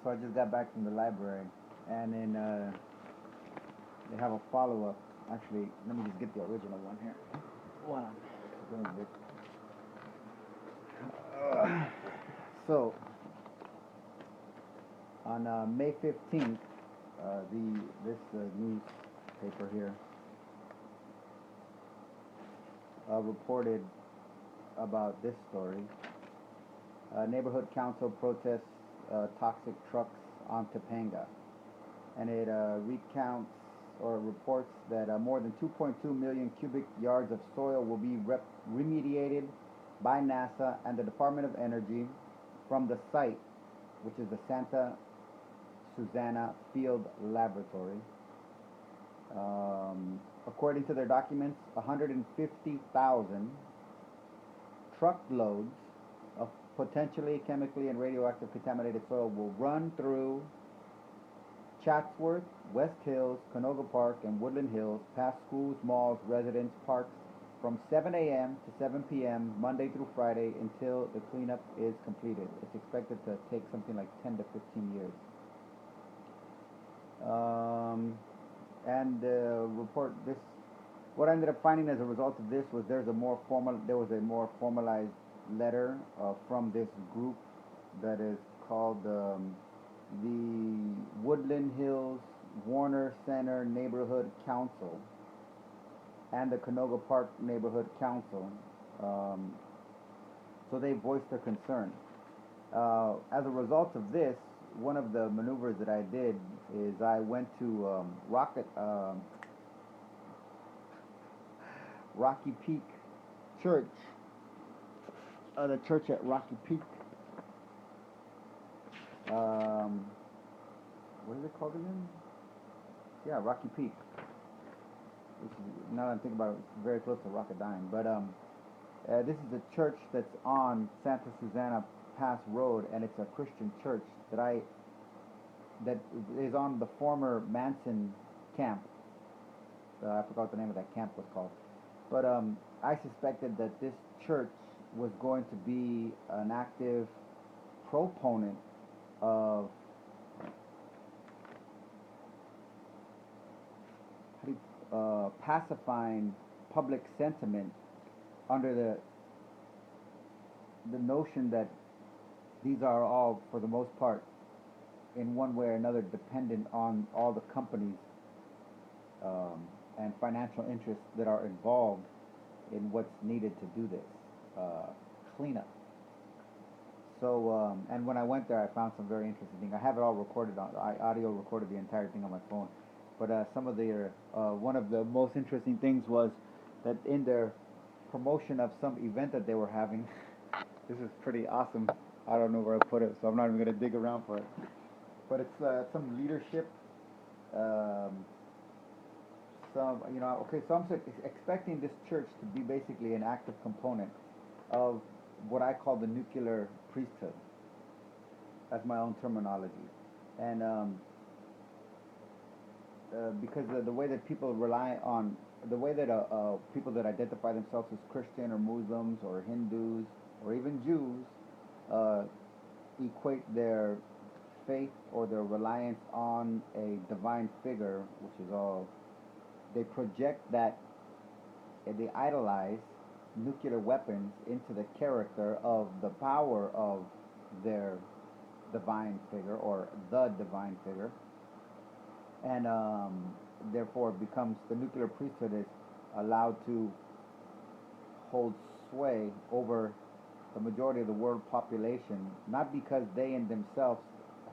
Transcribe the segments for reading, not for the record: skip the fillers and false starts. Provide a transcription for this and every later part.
So I just got back from the library, and then they have a follow-up. Actually, let me just get the original one here. One. So on May 15th, this newspaper here reported about this story. Neighborhood council protests toxic trucks on Topanga, and it recounts or reports that more than 2.2 million cubic yards of soil will be remediated by NASA and the Department of Energy from the site, which is the Santa Susana Field Laboratory. According to their documents, 150,000 truckloads of potentially chemically and radioactive contaminated soil will run through Chatsworth, West Hills, Canoga Park, and Woodland Hills, past schools, malls, residence parks, from 7 a.m. to 7 p.m. Monday through Friday until the cleanup is completed. It's expected to take something like 10 to 15 years. And report this. What I ended up finding as a result of this was there was a more formalized letter from this group that is called the Woodland Hills Warner Center Neighborhood Council and the Canoga Park Neighborhood Council. So they voiced their concern. As a result of this, one of the maneuvers that I did is I went to Rocky Peak Church, the church at Rocky Peak. What is it called again? Yeah, Rocky Peak. Which is, now that I'm thinking about it, it's very close to Rocketdyne. But this is a church that's on Santa Susana Pass Road, and it's a Christian church that is on the former Manson camp. I forgot what the name of that camp was called. But I suspected that this church was going to be an active proponent of pacifying public sentiment under the notion that these are all, for the most part, in one way or another, dependent on all the companies and financial interests that are involved in what's needed to do this cleanup. So, and when I went there, I found some very interesting things. I have it all recorded I audio recorded the entire thing on my phone. But some of one of the most interesting things was that in their promotion of some event that they were having, this is pretty awesome. I don't know where I put it, so I'm not even going to dig around for it. But it's some leadership. So I'm expecting this church to be basically an active component of what I call the nuclear priesthood. That's my own terminology. And because the way that people rely on, the way that people that identify themselves as Christian or Muslims or Hindus or even Jews equate their faith or their reliance on a divine figure, which is all, they project that, they idolize nuclear weapons into the character of the power of their divine figure or the divine figure. And therefore becomes, the nuclear priesthood is allowed to hold sway over the majority of the world population, not because they in themselves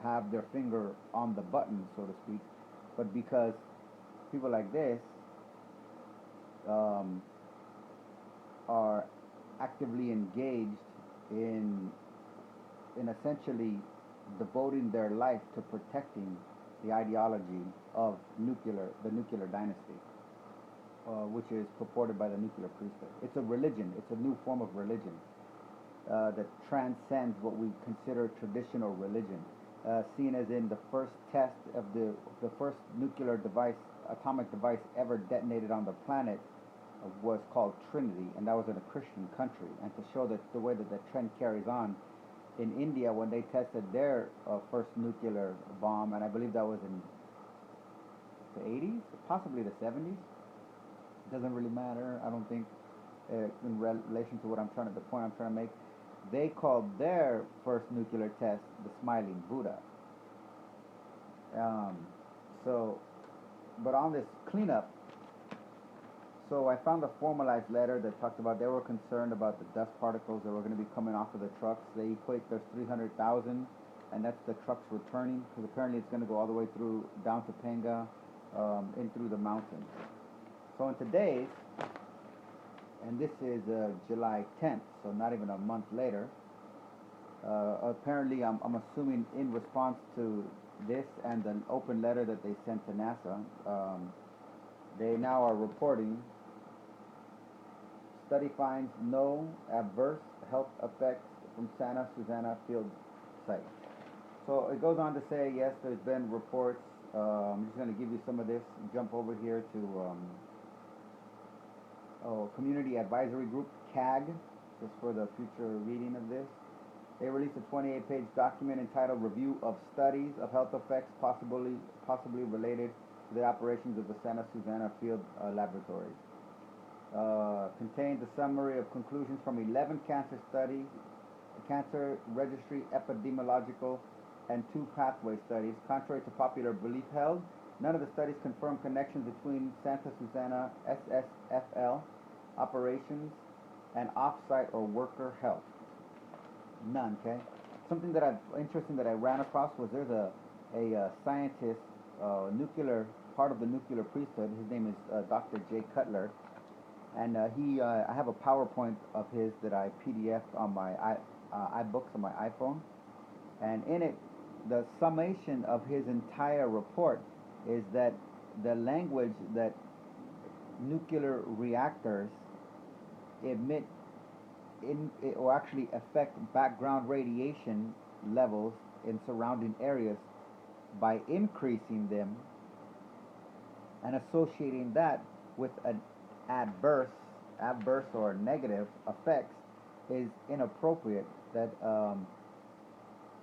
have their finger on the button, so to speak, but because people like this are actively engaged in essentially devoting their life to protecting the ideology of the nuclear dynasty, which is purported by the nuclear priesthood. It's a religion. It's a new form of religion that transcends what we consider traditional religion, seen as in the first test of the first nuclear atomic device ever detonated on the planet was called Trinity, and that was in a Christian country. And to show that the way that trend carries on, in India when they tested their first nuclear bomb, and I believe that was in the 80s, possibly the 70s. Doesn't really matter, I don't think, in relation to what the point I'm trying to make. They called their first nuclear test the Smiling Buddha. But on this cleanup, so I found a formalized letter that talked about they were concerned about the dust particles that were going to be coming off of the trucks. They equate there's 300,000, and that's the trucks returning, because apparently it's going to go all the way through down to Penga, in through the mountains. So in today's, and this is July 10th, so not even a month later, apparently I'm assuming in response to this and an open letter that they sent to NASA, they now are reporting study finds no adverse health effects from Santa Susana field site. So it goes on to say, yes, there's been reports. I'm just going to give you some of this. Jump over here to Community Advisory Group, CAG, just for the future reading of this. They released a 28-page document entitled Review of Studies of Health Effects possibly related to the operations of the Santa Susana Field Laboratory. Contains a summary of conclusions from 11 cancer studies, cancer registry epidemiological, and 2 pathway studies. Contrary to popular belief held, none of the studies confirm connections between Santa Susana SSFL operations and off-site or worker health. None, okay? Something that interesting that I ran across was there's a scientist, part of the nuclear priesthood. His name is Dr. Jay Cutler, and I have a PowerPoint of his that I PDF'd on my iBooks on my iPhone, and in it, the summation of his entire report is that the language that nuclear reactors emit or actually affect background radiation levels in surrounding areas by increasing them and associating that with an adverse or negative effects is inappropriate. That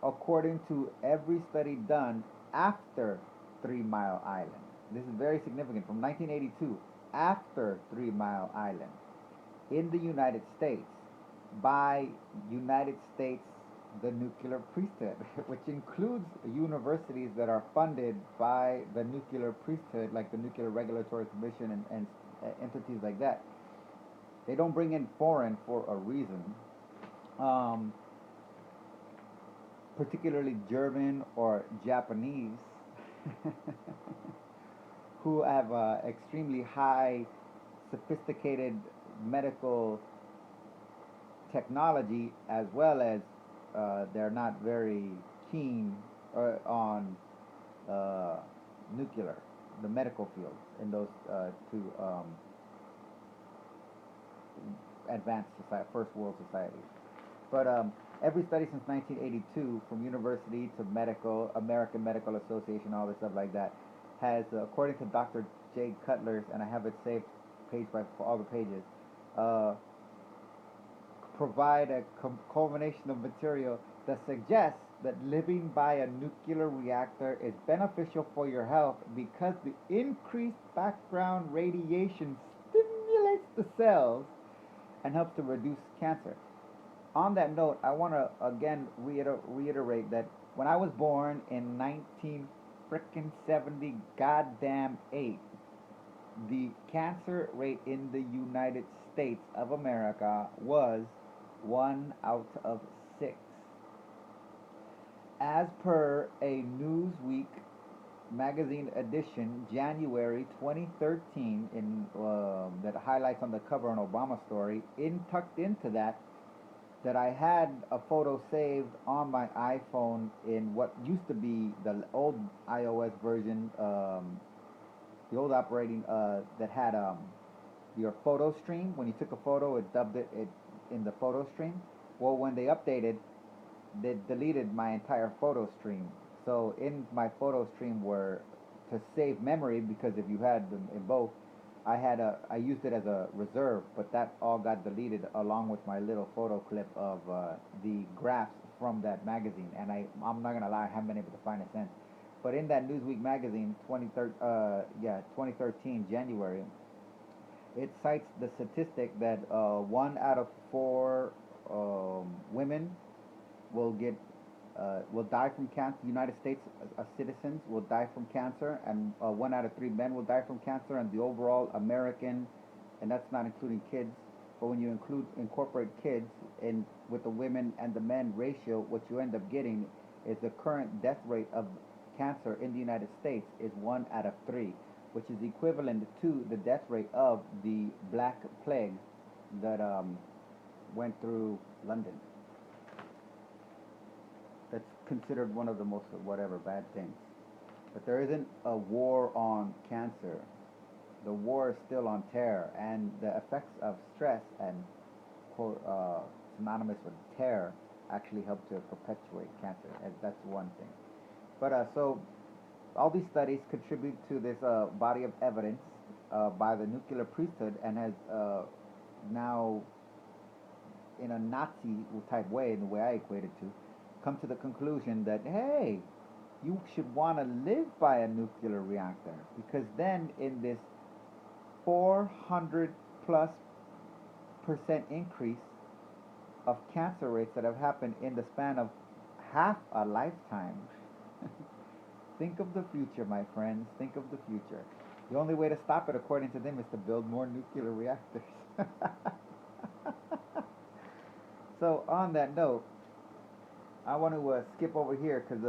according to every study done after 3 Mile Island, this is very significant, from 1982, after 3 Mile Island, in the United States, by United States, the nuclear priesthood, which includes universities that are funded by the nuclear priesthood, like the Nuclear Regulatory Commission and entities like that. They don't bring in foreign for a reason, particularly German or Japanese, who have extremely high, sophisticated medical technology, as well as they're not very keen on nuclear, the medical field, in those two advanced first world societies. But every study since 1982, from university to medical, American Medical Association, all this stuff like that, has, according to Dr. Jay Cutler's, and I have it saved page by all the pages, provide a culmination of material that suggests that living by a nuclear reactor is beneficial for your health because the increased background radiation stimulates the cells and helps to reduce cancer. On that note, I want to again reiterate that when I was born in 1970 goddamn 8, the cancer rate in the United States of America was 1 out of 6. As per a Newsweek magazine edition, January 2013, that highlights on the cover an Obama story, tucked into that I had a photo saved on my iPhone in what used to be the old iOS version, the old operating that had your photo stream. When you took a photo, it dubbed it in the photo stream. Well, when they updated, they deleted my entire photo stream. So in my photo stream were, to save memory, because if you had them in both, I used it as a reserve, but that all got deleted along with my little photo clip of the graphs from that magazine, and I'm not gonna lie, I haven't been able to find it since. But in that Newsweek magazine, 2013 January, it cites the statistic that 1 out of 4 women will get will die from cancer. United States citizens will die from cancer, and 1 out of 3 men will die from cancer. And the overall American, and that's not including kids, but when you incorporate kids in with the women and the men ratio, what you end up getting is the current death rate of cancer in the United States is 1 out of 3, which is equivalent to the death rate of the Black Plague that went through London. That's considered one of the most whatever bad things. But there isn't a war on cancer. The war is still on terror, and the effects of stress and synonymous with terror actually help to perpetuate cancer. And that's one thing. But so all these studies contribute to this body of evidence by the nuclear priesthood, and has now, in a Nazi type way, in the way I equate it to, come to the conclusion that, hey, you should want to live by a nuclear reactor, because then in this 400+% increase of cancer rates that have happened in the span of half a lifetime. Think of the future, my friends. Think of the future. The only way to stop it, according to them, is to build more nuclear reactors. So on that note, I want to skip over here, because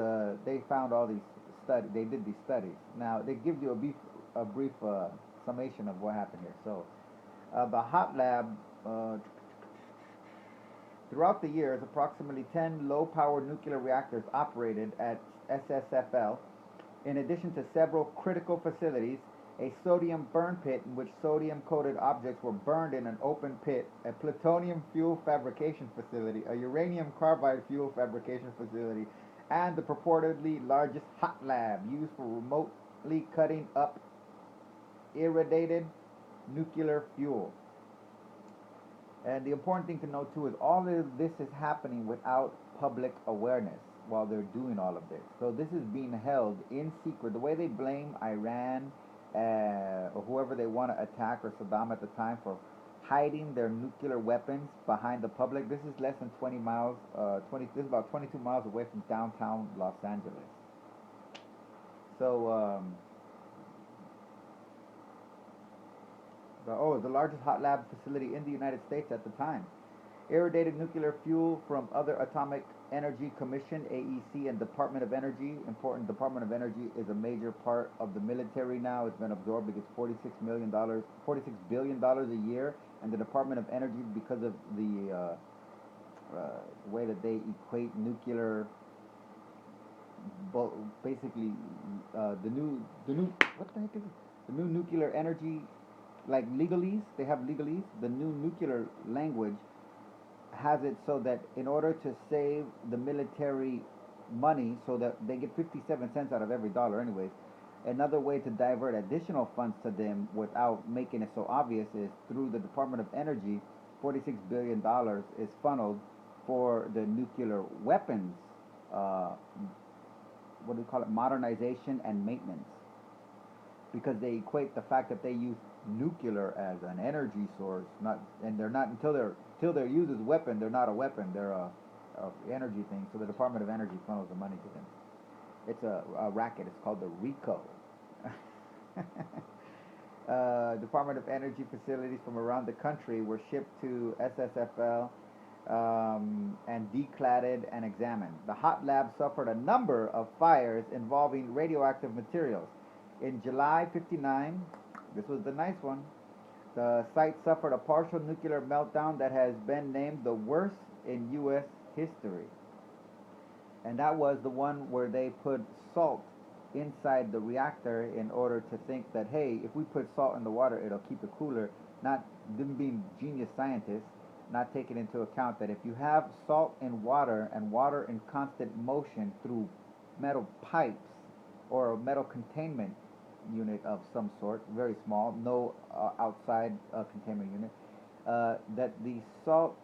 they found all these studies. They did these studies. Now they give you a brief summation of what happened here. So the hot lab, throughout the years, approximately 10 low-power nuclear reactors operated at SSFL, in addition to several critical facilities, a sodium burn pit in which sodium-coated objects were burned in an open pit, a plutonium fuel fabrication facility, a uranium carbide fuel fabrication facility, and the purportedly largest hot lab used for remotely cutting up irradiated nuclear fuel. And the important thing to note too is all of this is happening without public awareness while they're doing all of this. So this is being held in secret. The way they blame Iran or whoever they want to attack, or Saddam at the time, for hiding their nuclear weapons behind the public. This is less than 20 miles. This is about 22 miles away from downtown Los Angeles. So the largest hot lab facility in the United States at the time. Irradiated nuclear fuel from other Atomic Energy Commission, AEC, and Department of Energy. Important, Department of Energy is a major part of the military now. It's been absorbed because $46 billion a year, and the Department of Energy, because of the way that they equate nuclear, basically the new what the heck is it? The new nuclear energy, like legalese. They have legalese. The new nuclear language has it so that in order to save the military money, so that they get 57 cents out of every dollar anyways, another way to divert additional funds to them without making it so obvious is through the Department of Energy. $46 billion is funneled for the nuclear weapons, what do we call it, modernization and maintenance, because they equate the fact that they use nuclear as an energy source, and they're not until they're used as a weapon. They're not a weapon. They're a energy thing. So the Department of Energy funnels the money to them. It's a racket. It's called the RICO. Department of Energy facilities from around the country were shipped to SSFL and decladded and examined. The hot lab suffered a number of fires involving radioactive materials. In July '59, this was the nice one, the site suffered a partial nuclear meltdown that has been named the worst in U.S. history. And that was the one where they put salt inside the reactor in order to think that, hey, if we put salt in the water, it'll keep it cooler. Not them being genius scientists, not taking into account that if you have salt in water and water in constant motion through metal pipes or a metal containment unit of some sort, very small, no outside containment unit, that the salt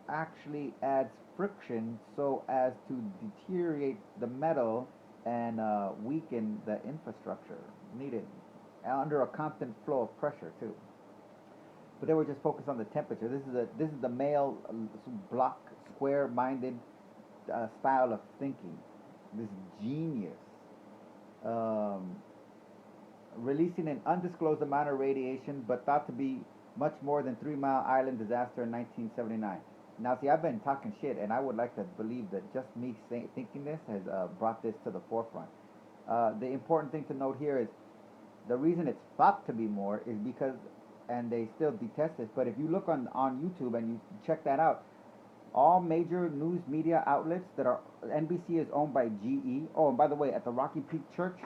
actually adds friction so as to deteriorate the metal and weaken the infrastructure needed under a constant flow of pressure too. But they were just focused on the temperature. This is the male block square-minded style of thinking. This genius. Releasing an undisclosed amount of radiation, but thought to be much more than 3 Mile Island disaster in 1979. Now, see, I've been talking shit, and I would like to believe that just me thinking this has brought this to the forefront. The important thing to note here is the reason it's thought to be more is because, and they still detest this, but if you look on YouTube and you check that out, all major news media outlets that are, NBC is owned by GE. Oh, and by the way, at the Rocky Peak Church,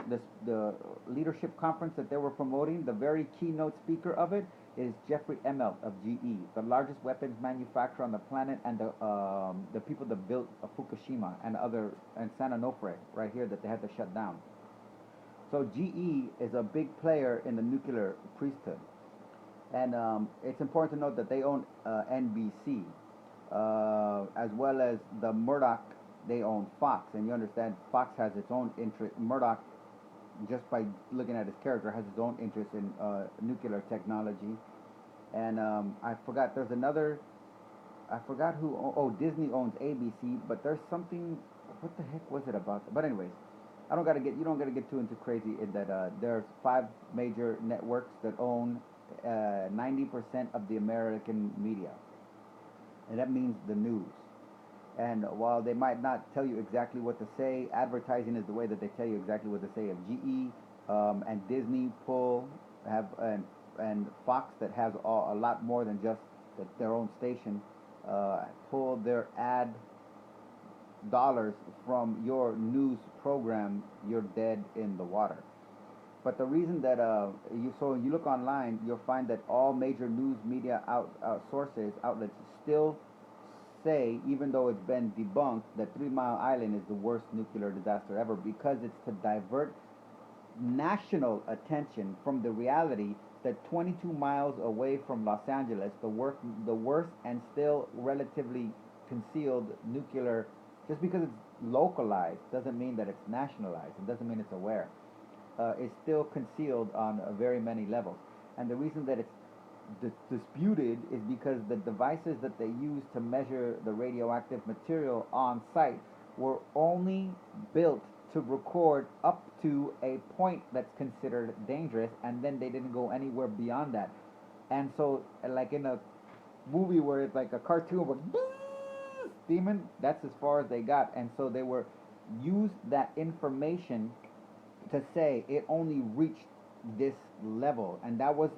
the leadership conference that they were promoting, the very keynote speaker of it is Jeffrey Emmelt of GE, the largest weapons manufacturer on the planet, and the people that built Fukushima and San Onofre right here that they had to shut down. So GE is a big player in the nuclear priesthood, and it's important to note that they own NBC. As well as the Murdoch, they own Fox, and you understand Fox has its own interest. Murdoch, just by looking at his character, has his own interest in nuclear technology. And I forgot, there's another, I forgot who, Disney owns ABC, but there's something, what the heck was it about? But anyways, you don't gotta get too into crazy in that there's 5 major networks that own 90% of the American media. And that means the news. And while they might not tell you exactly what to say, advertising is the way that they tell you exactly what to say. If GE and Disney and Fox, that has a lot more than just their own station, pull their ad dollars from your news program, you're dead in the water. But the reason that you look online, you'll find that all major news media outlets still say, even though it's been debunked, that 3 Mile Island is the worst nuclear disaster ever, because it's to divert national attention from the reality that 22 miles away from Los Angeles, the worst and still relatively concealed nuclear, just because it's localized doesn't mean that it's nationalized. It doesn't mean it's aware. Is still concealed on very many levels. And the reason that it's disputed is because the devices that they use to measure the radioactive material on site were only built to record up to a point that's considered dangerous, and then they didn't go anywhere beyond that. And so, like in a movie where it's like a cartoon with demon, that's as far as they got. And so they were used that information to say it only reached this level, and that was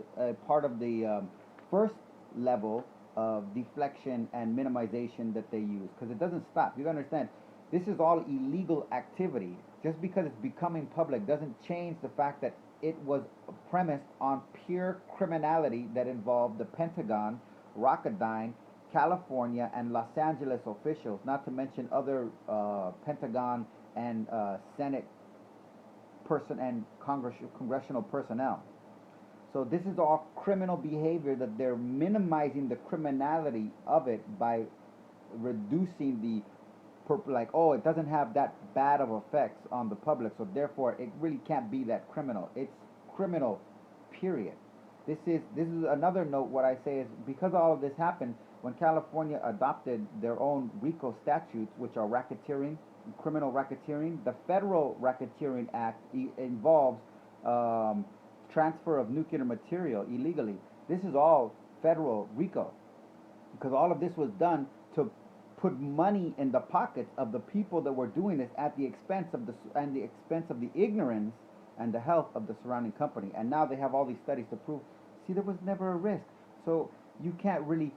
part of the first level of deflection and minimization that they use, because it doesn't stop. You understand, this is all illegal activity. Just because it's becoming public doesn't change the fact that it was premised on pure criminality that involved the Pentagon, Rocketdyne, California, and Los Angeles officials, not to mention other Pentagon and Senate and congressional personnel. So this is all criminal behavior that they're minimizing the criminality of it by reducing the it doesn't have that bad of effects on the public, so therefore it really can't be that criminal. It's criminal, period. This is another note. What I say is, because all of this happened when California adopted their own RICO statutes, which are racketeering, criminal racketeering. The Federal Racketeering Act involves transfer of nuclear material illegally. This is all federal RICO, because all of this was done to put money in the pockets of the people that were doing this at the expense of the ignorance and the health of the surrounding company. And now they have all these studies to prove, see, there was never a risk. So you can't really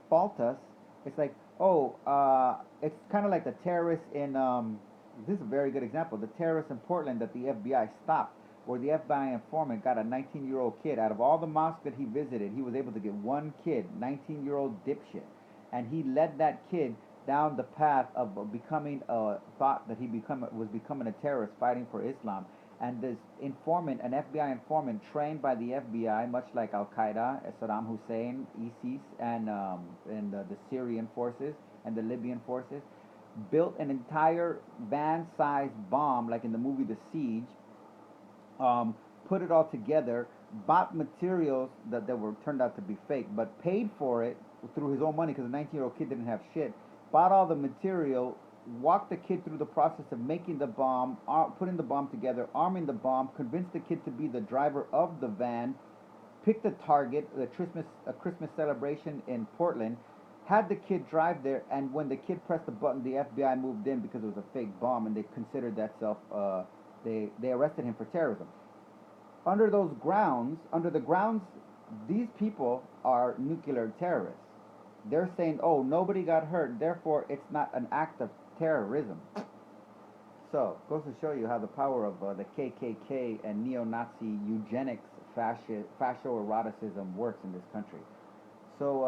fault us. It's like, it's kind of like the terrorists in, this is a very good example, the terrorists in Portland that the FBI stopped, where the FBI informant got a 19-year-old kid. Out of all the mosques that he visited, he was able to get one kid, 19-year-old dipshit. And he led that kid down the path of becoming thought that he was becoming a terrorist fighting for Islam. And this informant, an FBI informant trained by the FBI, much like Al-Qaeda, Saddam Hussein, ISIS, and the Syrian forces, and the Libyan forces, built an entire van-sized bomb, like in the movie The Siege, put it all together, bought materials that were turned out to be fake, but paid for it through his own money because the 19-year-old kid didn't have shit. Bought all the material, walked the kid through the process of making the bomb, putting the bomb together, arming the bomb, convinced the kid to be the driver of the van, picked a target, a Christmas celebration in Portland, had the kid drive there, and when the kid pressed the button, the FBI moved in because it was a fake bomb, and they considered that they arrested him for terrorism. Under the grounds, these people are nuclear terrorists. They're saying, oh, nobody got hurt, therefore it's not an act of terrorism. So, goes to show you how the power of the KKK and neo-Nazi eugenics, Fasco-Eroticism works in this country. So,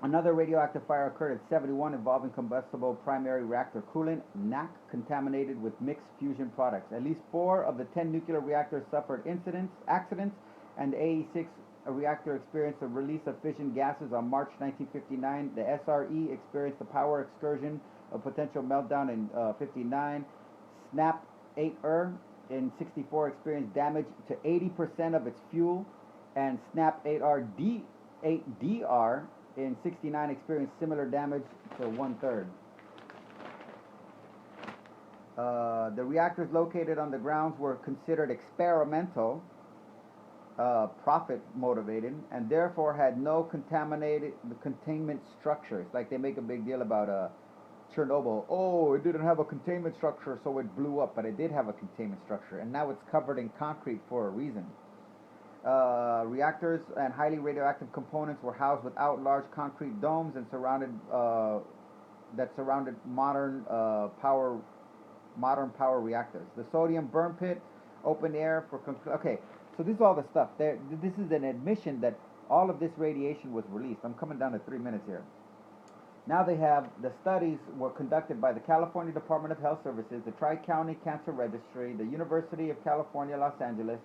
another radioactive fire occurred at 71 involving combustible primary reactor coolant, NAC, contaminated with mixed fusion products. At least 4 of the 10 nuclear reactors suffered accidents, and the AE6 reactor experienced a release of fission gases on March 1959. The SRE experienced a power excursion, a potential meltdown in 59. SNAP 8R in 64 experienced damage to 80% of its fuel, and SNAP 8DR in 69 experienced similar damage to 1/3. The reactors located on the grounds were considered experimental, profit motivated, and therefore had no containment structures. Like they make a big deal about Chernobyl. Oh, it didn't have a containment structure, so it blew up, but it did have a containment structure, and now it's covered in concrete for a reason. Reactors and highly radioactive components were housed without large concrete domes and surrounded modern power reactors. The sodium burn pit, open air for okay. So this is all the stuff. This is an admission that all of this radiation was released. I'm coming down to 3 minutes here. Now they have the studies were conducted by the California Department of Health Services, the Tri-County Cancer Registry, the University of California, Los Angeles,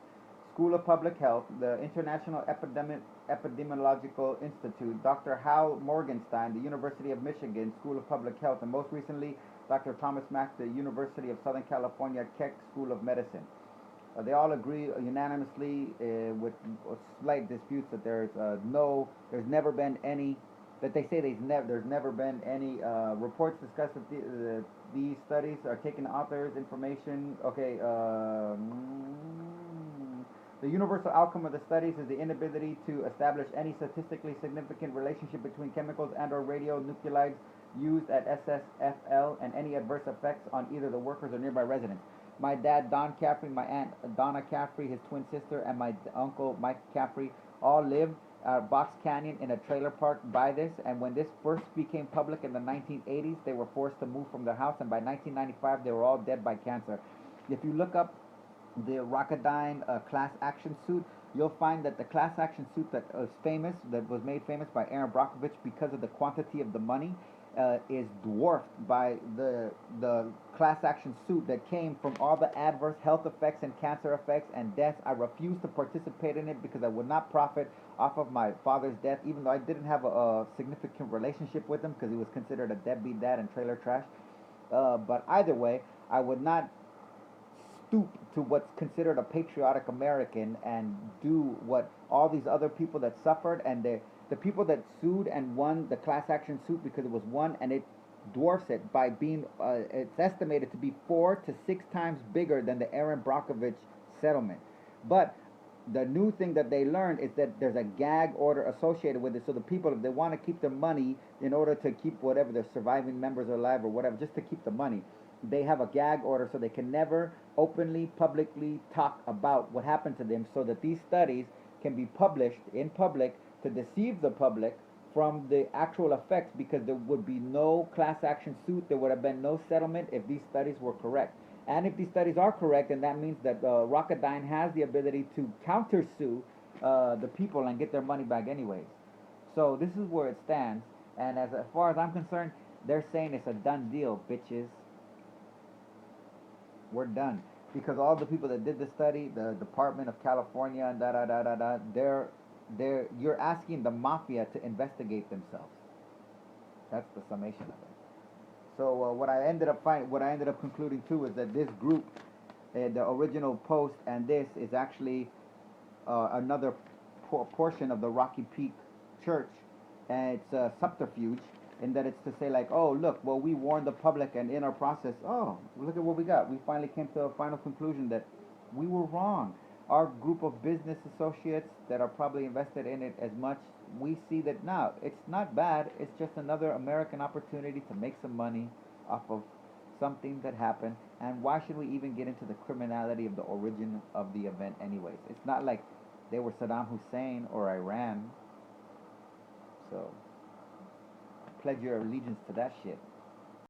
School of Public Health, the International Epidemiological Institute, Dr. Hal Morgenstein, the University of Michigan, School of Public Health, and most recently, Dr. Thomas Mack, the University of Southern California, Keck School of Medicine. They all agree unanimously with slight disputes that there's never been any, that they say there's never been any reports discuss that these studies are taking authors' information. Okay, the universal outcome of the studies is the inability to establish any statistically significant relationship between chemicals and/or radionuclides used at SSFL and any adverse effects on either the workers or nearby residents. My dad, Don Caffrey, my aunt, Donna Caffrey, his twin sister, and my uncle, Mike Caffrey, all lived at Box Canyon in a trailer park by this, and when this first became public in the 1980s, they were forced to move from their house, and by 1995, they were all dead by cancer. If you look up the Rocketdyne class action suit, you'll find that the class action suit that was made famous by Aaron Brockovich because of the quantity of the money, is dwarfed by the class action suit that came from all the adverse health effects and cancer effects and deaths. I refuse to participate in it because I would not profit off of my father's death, even though I didn't have a significant relationship with him because he was considered a deadbeat dad and trailer trash. But either way, I would not stoop to what's considered a patriotic American and do what all these other people that suffered, and the people that sued and won the class action suit because it was won, and it dwarfs it by being, it's estimated to be 4 to 6 times bigger than the Aaron Brockovich settlement. But the new thing that they learned is that there's a gag order associated with it. So the people, if they want to keep their money in order to keep whatever their surviving members alive or whatever, just to keep the money, they have a gag order so they can never openly, publicly talk about what happened to them, so that these studies can be published in public to deceive the public from the actual effects, because there would be no class action suit, there would have been no settlement if these studies were correct. And if these studies are correct, then that means that Rocketdyne has the ability to countersue the people and get their money back anyways. So this is where it stands, and as far as I'm concerned, they're saying it's a done deal, bitches. We're done. Because all the people that did the study, the Department of California and you're asking the mafia to investigate themselves. That's the summation of it. So what I ended up concluding too is that this group, the original post and this is actually another portion of the Rocky Peak Church, and it's a subterfuge in that it's to say like, oh look, well we warned the public, and in our process, oh look at what we got. We finally came to a final conclusion that we were wrong. Our group of business associates that are probably invested in it as much, we see that now it's not bad. It's just another American opportunity to make some money off of something that happened. And why should we even get into the criminality of the origin of the event anyways? It's not like they were Saddam Hussein or Iran. So pledge your allegiance to that shit.